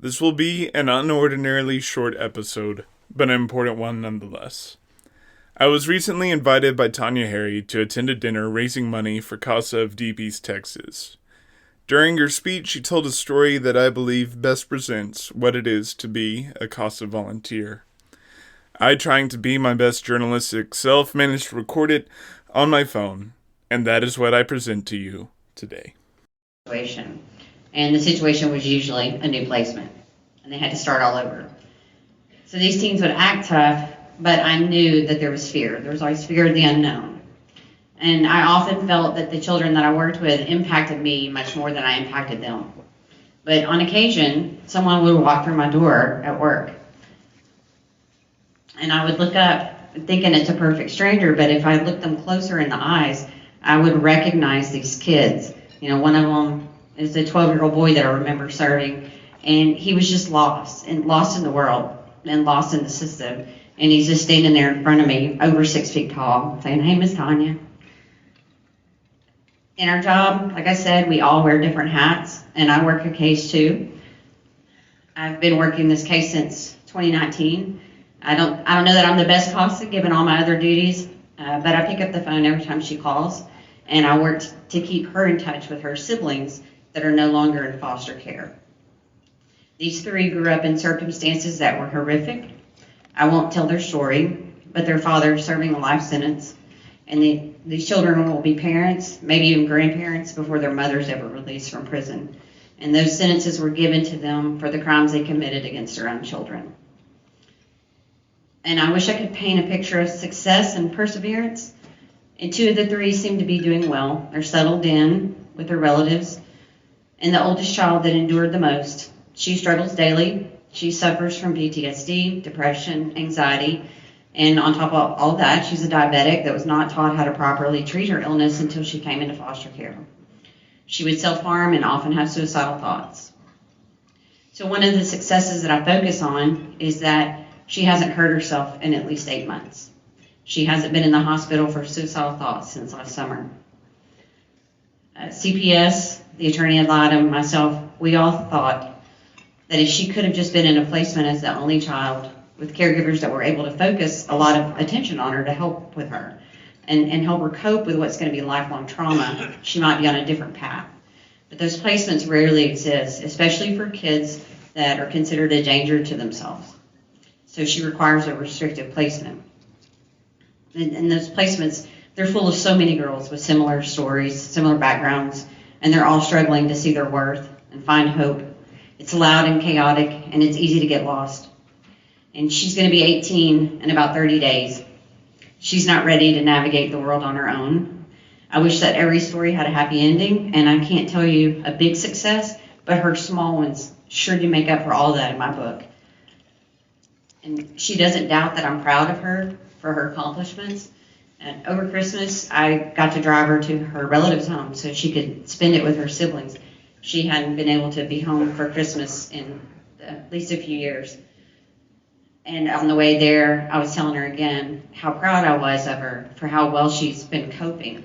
This will be an unordinarily short episode, but an important one nonetheless. I was recently invited by Tonya Harry to attend a dinner raising money for CASA of Deep East, Texas. During her speech, she told a story that I believe best presents what it is to be a CASA volunteer. I, trying to be my best journalistic self, managed to record it on my phone, and that is what I present to you today. And the situation was usually a new placement, and they had to start all over. So these teens would act tough, but I knew that there was fear. There was always fear of the unknown. And I often felt that the children that I worked with impacted me much more than I impacted them. But on occasion, someone would walk through my door at work, and I would look up thinking it's a perfect stranger, but if I looked them closer in the eyes, I would recognize these kids. One of them is a 12-year-old boy that I remember serving, and he was just lost in the world and lost in the system. And he's just standing there in front of me, over 6 feet tall, saying, "Hey, Miss Tonya." In our job, like I said, we all wear different hats, and I work a case too. I've been working this case since 2019. I don't know that I'm the best CASA given all my other duties, but I pick up the phone every time she calls, and I work to keep her in touch with her siblings that are no longer in foster care. These three grew up in circumstances that were horrific. I won't tell their story, but their father is serving a life sentence, and these children will be parents, maybe even grandparents, before their mothers ever released from prison. And those sentences were given to them for the crimes they committed against their own children. And I wish I could paint a picture of success and perseverance. And two of the three seem to be doing well. They're settled in with their relatives. And the oldest child that endured the most, she struggles daily. She suffers from PTSD, depression, anxiety, and on top of all that, she's a diabetic that was not taught how to properly treat her illness until she came into foster care. She would self-harm and often have suicidal thoughts. So one of the successes that I focus on is that she hasn't hurt herself in at least 8 months. She hasn't been in the hospital for suicidal thoughts since last summer. CPS, the attorney ad litem, myself, we all thought that if she could have just been in a placement as the only child with caregivers that were able to focus a lot of attention on her to help with her and help her cope with what's going to be lifelong trauma, she might be on a different path. But those placements rarely exist, especially for kids that are considered a danger to themselves. So she requires a restrictive placement. And those placements, they're full of so many girls with similar stories, similar backgrounds, and they're all struggling to see their worth and find hope. It's loud and chaotic, and it's easy to get lost. And she's going to be 18 in about 30 days. She's not ready to navigate the world on her own. I wish that every story had a happy ending, and I can't tell you a big success, but her small ones sure do make up for all that in my book. And she doesn't doubt that I'm proud of her for her accomplishments. And over Christmas, I got to drive her to her relative's home so she could spend it with her siblings. She hadn't been able to be home for Christmas in at least a few years. And on the way there, I was telling her again how proud I was of her for how well she's been coping.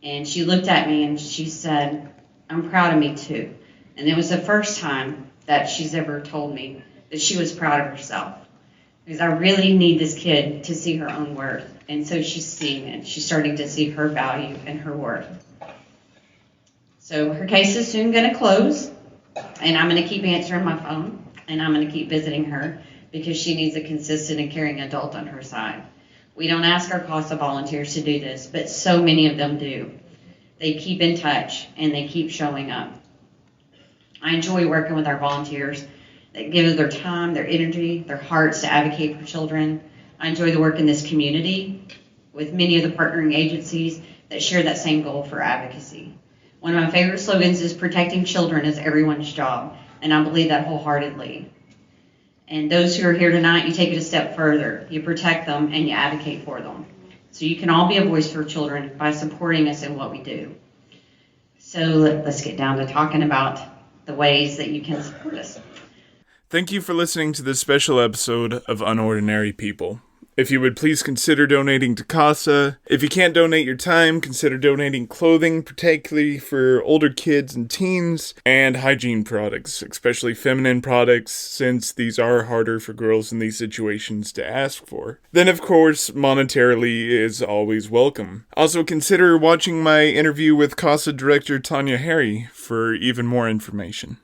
And she looked at me and she said, "I'm proud of me too." And it was the first time that she's ever told me that she was proud of herself. Because I really need this kid to see her own worth. And so she's seeing it. She's starting to see her value and her worth. So her case is soon going to close. And I'm going to keep answering my phone. And I'm going to keep visiting her because she needs a consistent and caring adult on her side. We don't ask our CASA volunteers to do this, but so many of them do. They keep in touch and they keep showing up. I enjoy working with our volunteers that give their time, their energy, their hearts to advocate for children. I enjoy the work in this community with many of the partnering agencies that share that same goal for advocacy. One of my favorite slogans is "Protecting children is everyone's job," and I believe that wholeheartedly. And those who are here tonight, you take it a step further. You protect them and you advocate for them. So you can all be a voice for children by supporting us in what we do. So let's get down to talking about the ways that you can support us. Thank you for listening to this special episode of Unordinary People. If you would please consider donating to CASA. If you can't donate your time, consider donating clothing, particularly for older kids and teens, and hygiene products, especially feminine products, since these are harder for girls in these situations to ask for. Then, of course, monetarily is always welcome. Also, consider watching my interview with CASA director Tonya Harry for even more information.